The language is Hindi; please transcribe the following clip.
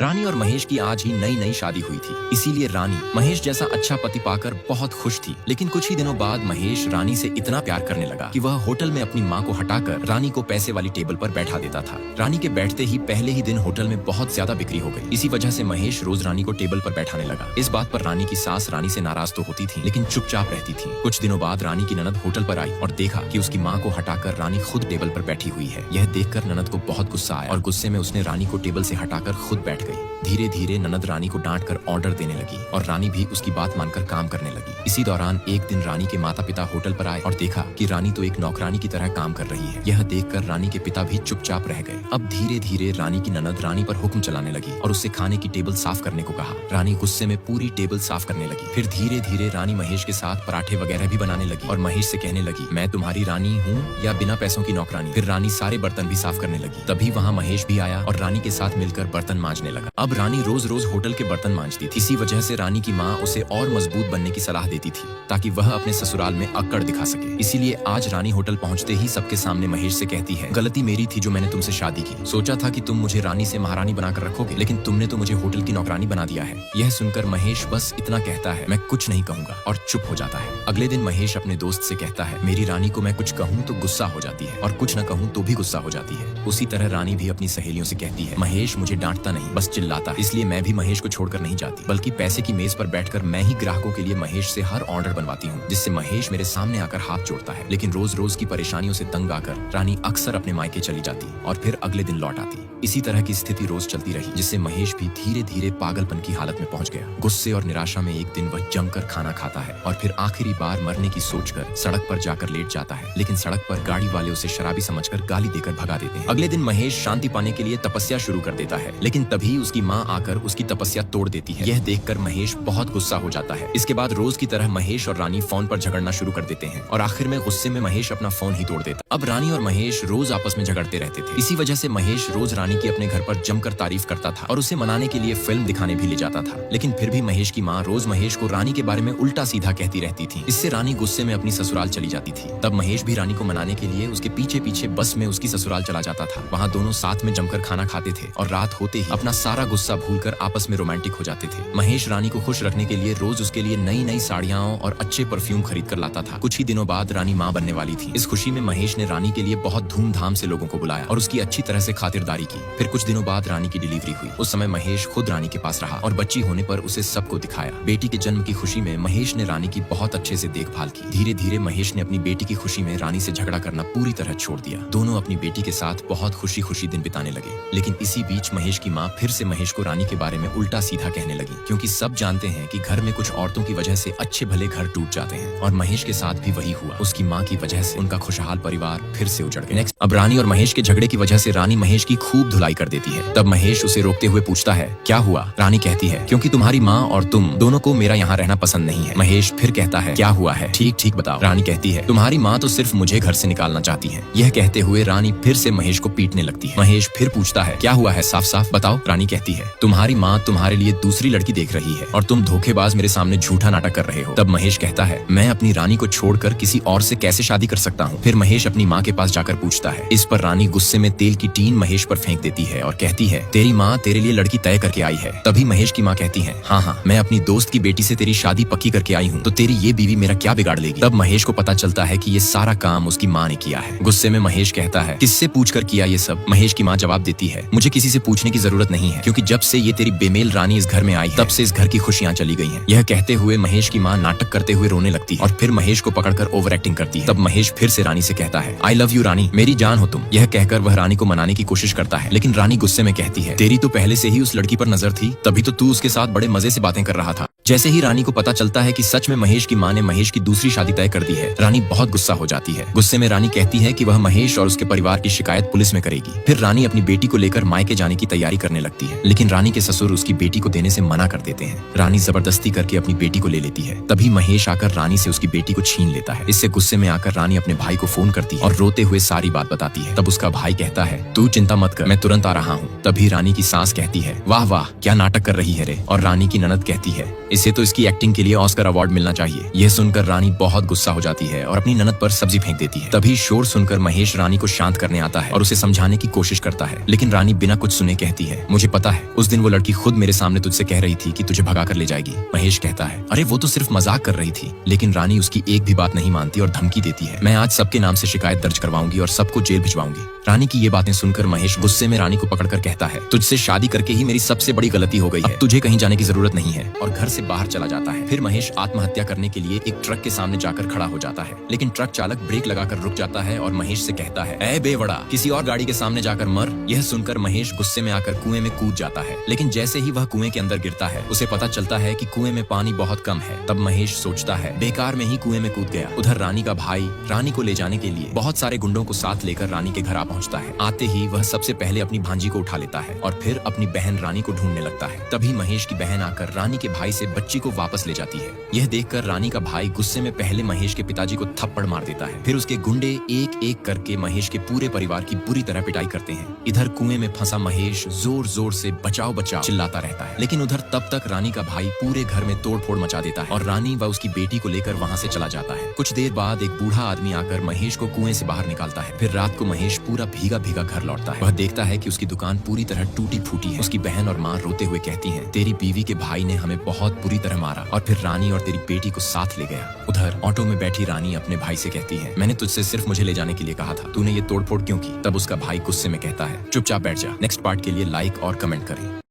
रानी और महेश की आज ही नई नई शादी हुई थी, इसीलिए रानी महेश जैसा अच्छा पति पाकर बहुत खुश थी। लेकिन कुछ ही दिनों बाद महेश रानी से इतना प्यार करने लगा कि वह होटल में अपनी माँ को हटाकर रानी को पैसे वाली टेबल पर बैठा देता था। रानी के बैठते ही पहले ही दिन होटल में बहुत ज्यादा बिक्री हो गई। इसी वजह से महेश रोज रानी को टेबल पर बैठाने लगा। इस बात पर रानी की सास रानी से नाराज तो होती थी, लेकिन चुपचाप रहती थी। कुछ दिनों बाद रानी की ननद होटल पर आई और देखा कि उसकी माँ को हटाकर रानी खुद टेबल पर बैठी हुई है। यह देखकर ननद को बहुत गुस्सा आया और गुस्से में उसने रानी को टेबल से हटाकर खुद बैठ गई। धीरे धीरे ननद रानी को डांट कर ऑर्डर देने लगी और रानी भी उसकी बात मानकर काम करने लगी। इसी दौरान एक दिन रानी के माता पिता होटल पर आए और देखा कि रानी तो एक नौकरानी की तरह काम कर रही है। यह देखकर रानी के पिता भी चुपचाप रह गए। अब धीरे धीरे रानी की ननद रानी पर हुक्म चलाने लगी और उससे खाने की टेबल साफ करने को कहा। रानी गुस्से में पूरी टेबल साफ करने लगी। फिर धीरे धीरे रानी महेश के साथ पराठे वगैरह भी बनाने लगी और महेश से कहने लगी, मैं तुम्हारी रानी हूँ या बिना पैसों की नौकरानी। फिर रानी सारे बर्तन भी साफ करने लगी। तभी वहाँ महेश भी आया और रानी के साथ मिलकर बर्तन मांजने लगा। अब रानी रोज रोज होटल के बर्तन मांजती थी। इसी वजह से रानी की माँ उसे और मजबूत बनने की सलाह देती थी ताकि वह अपने ससुराल में अक्कड़ दिखा सके। इसीलिए आज रानी होटल पहुँचते ही सबके सामने महेश से कहती है, गलती मेरी थी जो मैंने तुमसे शादी की। सोचा था कि तुम मुझे रानी से महारानी बनाकर रखोगे, लेकिन तुमने तो मुझे होटल की नौकरानी बना दिया है। यह सुनकर महेश बस इतना कहता है, मैं कुछ नहीं कहूँगा, और चुप हो जाता है। अगले दिन महेश अपने दोस्त से कहता है, मेरी रानी को मैं कुछ कहूँ तो गुस्सा हो जाती है और कुछ न कहूँ तो भी गुस्सा हो जाती है। उसी तरह रानी भी अपनी सहेलियों से कहती है, महेश मुझे डांटता नहीं, बस चिल्लाता है। इसलिए मैं भी महेश को छोड़कर नहीं जाती, बल्कि पैसे की मेज पर बैठकर मैं ही ग्राहकों के लिए महेश से हर ऑर्डर बनवाती हूँ, जिससे महेश मेरे सामने आकर हाथ जोड़ता है। लेकिन रोज रोज की परेशानियों से तंग आकर रानी अक्सर अपने मायके चली जाती और फिर अगले दिन लौट आती। इसी तरह की स्थिति रोज चलती रही, जिससे महेश भी धीरे धीरे पागलपन की हालत में पहुंच गया। गुस्से और निराशा में एक दिन वह जमकर खाना खाता है और फिर आखिरी बार मरने की सोचकर सड़क पर जाकर लेट जाता है। लेकिन सड़क पर गाड़ी वाले उसे शराबी समझकर गाली देकर भगा देते हैं। अगले दिन महेश शांति पाने के लिए तपस्या शुरू कर देता है, लेकिन तभी उसकी माँ आकर उसकी तपस्या तोड़ देती है। यह देखकर महेश बहुत गुस्सा हो जाता है। इसके बाद रोज की तरह महेश और रानी फोन पर झगड़ना शुरू कर देते हैं और आखिर में गुस्से में महेश अपना फोन ही तोड़ देता। अब रानी और महेश रोज आपस में झगड़ते रहते थे। इसी वजह से महेश रोज रानी की अपने घर पर जमकर तारीफ करता था और उसे मनाने के लिए फिल्म दिखाने भी ले जाता था। लेकिन फिर भी महेश की माँ रोज महेश को रानी के बारे में उल्टा सीधा कहती रहती थी। इससे रानी गुस्से में अपनी ससुराल चली जाती थी। तब महेश भी रानी को मनाने के लिए उसके पीछे पीछे बस में उसकी ससुराल चला जाता था। वहाँ दोनों साथ में जमकर खाना खाते थे और रात होते ही अपना सारा गुस्सा भूलकर आपस में रोमांटिक हो जाते थे। महेश रानी को खुश रखने के लिए रोज उसके लिए नई नई साड़ियाँ और अच्छे परफ्यूम खरीद कर लाता था। कुछ ही दिनों बाद रानी माँ बनने वाली थी। इस खुशी में महेश ने रानी के लिए बहुत धूमधाम से लोगों को बुलाया और उसकी अच्छी तरह से खातिरदारी की। फिर कुछ दिनों बाद रानी की डिलीवरी हुई। उस समय महेश खुद रानी के पास रहा और बच्ची होने पर उसे सबको दिखाया। बेटी के जन्म की खुशी में महेश ने रानी की बहुत अच्छे से देखभाल की। धीरे धीरे महेश ने अपनी बेटी की खुशी में रानी से झगड़ा करना पूरी तरह छोड़ दिया। दोनों अपनी बेटी के साथ बहुत खुशी खुशी दिन बिताने लगे। लेकिन इसी बीच महेश की माँ फिर से महेश को रानी के बारे में उल्टा सीधा कहने लगी, क्योंकि सब जानते हैं कि घर में कुछ औरतों की वजह से अच्छे भले घर टूट जाते हैं और महेश के साथ भी वही हुआ। उसकी माँ की वजह से उनका खुशहाल परिवार फिर से उजड़ गया। नेक्स्ट, अब रानी और महेश के झगड़े की वजह से रानी महेश की खूब धुलाई कर देती है। तब महेश उसे रोकते हुए पूछता है, क्या हुआ? रानी कहती है, क्योंकि तुम्हारी माँ और तुम दोनों को मेरा यहाँ रहना पसंद नहीं है। महेश फिर कहता है, क्या हुआ है? ठीक ठीक बताओ। रानी कहती है, तुम्हारी माँ तो सिर्फ मुझे घर से निकालना चाहती है। यह कहते हुए रानी फिर से महेश को पीटने लगती है। महेश फिर पूछता है, क्या हुआ है? साफ साफ बताओ। रानी कहती है, तुम्हारी माँ तुम्हारे लिए दूसरी लड़की देख रही है और तुम धोखेबाज मेरे सामने झूठा नाटक कर रहे हो। तब महेश कहता है, मैं अपनी रानी को छोड़कर किसी और से कैसे शादी कर सकता हूँ? फिर महेश अपनी माँ के पास जाकर पूछता है। इस पर रानी गुस्से में तेल की टीन महेश पर फेंक देती है और कहती है, तेरी माँ तेरे लिए लड़की तय करके आई है। तभी महेश की माँ कहती है, हाँ हाँ, मैं अपनी दोस्त की बेटी से तेरी शादी पक्की करके आई हूँ, तो तेरी ये बीवी मेरा क्या बिगाड़ लेगी? तब महेश को पता चलता है कि ये सारा काम उसकी माँ ने किया है। गुस्से में महेश कहता है, किससे पूछकर किया ये सब? महेश की माँ जवाब देती है, मुझे किसी से पूछने की जरूरत नहीं है, क्योंकि जब से ये तेरी बेमेल रानी इस घर में आई है, तब से इस घर की खुशियाँ चली गई हैं। यह कहते हुए महेश की माँ नाटक करते हुए रोने लगती है और फिर महेश को पकड़कर ओवर एक्टिंग करती है। तब महेश फिर से रानी से कहता है, आई लव यू रानी, मेरी जान हो तुम। यह कहकर वह रानी को मनाने की कोशिश करता है, लेकिन रानी गुस्से में कहती है, तेरी तो पहले से ही उस लड़की पर नजर थी, तभी तो तू उसके साथ बड़े मजे से बातें कर रहा था। जैसे ही रानी को पता चलता है कि सच में महेश की माँ ने महेश की दूसरी शादी तय कर दी है, रानी बहुत गुस्सा हो जाती है। गुस्से में रानी कहती है कि वह महेश और उसके परिवार की शिकायत पुलिस में करेगी। फिर रानी अपनी बेटी को लेकर मायके जाने की तैयारी करने लगती है, लेकिन रानी के ससुर उसकी बेटी को देने से मना कर देते हैं। रानी जबरदस्ती करके अपनी बेटी को ले लेती है। तभी महेश आकर रानी से उसकी बेटी को छीन लेता है। इससे गुस्से में आकर रानी अपने भाई को फोन करती है और रोते हुए सारी बात बताती है। तब उसका भाई कहता है, तू चिंता मत कर, मैं तुरंत आ रहा हूँ। तभी रानी की सास कहती है, वाह वाह, क्या नाटक कर रही है रे। और रानी की ननद कहती है, इसे तो इसकी एक्टिंग के लिए ऑस्कर अवार्ड मिलना चाहिए। यह सुनकर रानी बहुत गुस्सा हो जाती है और अपनी ननद पर सब्जी फेंक देती है। तभी शोर सुनकर महेश रानी को शांत करने आता है और उसे समझाने की कोशिश करता है, लेकिन रानी बिना कुछ सुने कहती है, मुझे पता है उस दिन वो लड़की खुद मेरे सामने तुझसे कह रही थी कि तुझे भगा कर ले जाएगी। महेश कहता है, अरे वो तो सिर्फ मजाक कर रही थी। लेकिन रानी उसकी एक भी बात नहीं मानती और धमकी देती है, मैं आज सबके नाम से शिकायत दर्ज करवाऊंगी और सबको जेल भिजवाऊंगी। रानी की ये बातें सुनकर महेश गुस्से में रानी को पकड़कर कहता है, तुझसे शादी करके ही मेरी सबसे बड़ी गलती हो गई है, तुझे कहीं जाने की जरूरत नहीं है, और घर से बाहर चला जाता है। फिर महेश आत्महत्या करने के लिए एक ट्रक के सामने जाकर खड़ा हो जाता है, लेकिन ट्रक चालक ब्रेक लगाकर रुक जाता है और महेश से कहता है, ऐ बेवड़ा, किसी और गाड़ी के सामने जाकर मर। यह सुनकर महेश गुस्से में आकर कुएं में कूद जाता है, लेकिन जैसे ही वह कुएं के अंदर गिरता है उसे पता चलता है कि कुएं में पानी बहुत कम है। तब महेश सोचता है, बेकार में ही कुएं में कूद गया। उधर रानी का भाई रानी को ले जाने के लिए बहुत सारे गुंडों को साथ लेकर रानी के घर आ पहुंचता है। आते ही वह सबसे पहले अपनी भांजी को उठा लेता है और फिर अपनी बहन रानी को ढूंढने लगता है। तभी महेश की बहन आकर रानी के भाई से बच्ची को वापस ले जाती है। यह देखकर रानी का भाई गुस्से में पहले महेश के पिताजी को थप्पड़ मार देता है। फिर उसके गुंडे एक एक करके महेश के पूरे परिवार की बुरी तरह पिटाई करते हैं। इधर कुएं में फंसा महेश जोर जोर से बचाओ बचाओ चिल्लाता रहता है, लेकिन उधर तब तक रानी का भाई पूरे घर में तोड़फोड़ मचा देता है और रानी व उसकी बेटी को लेकर वहां से चला जाता है। कुछ देर बाद एक बूढ़ा आदमी आकर महेश को कुएं से बाहर निकालता है। फिर रात को महेश पूरा भीगा भीगा घर लौटता है। वह देखता है कि उसकी दुकान पूरी तरह टूटी फूटी है। उसकी बहन और माँ रोते हुए कहती हैं, तेरी बीवी के भाई ने हमें बहुत बुरी तरह मारा और फिर रानी और तेरी बेटी को साथ ले गया। उधर ऑटो में बैठी रानी अपने भाई से कहती है, मैंने तुझसे सिर्फ मुझे ले जाने के लिए कहा था, तूने ये तोड़फोड़ क्यों की? तब उसका भाई गुस्से में कहता है, चुपचाप बैठ जा। नेक्स्ट पार्ट के लिए लाइक और कमेंट करें।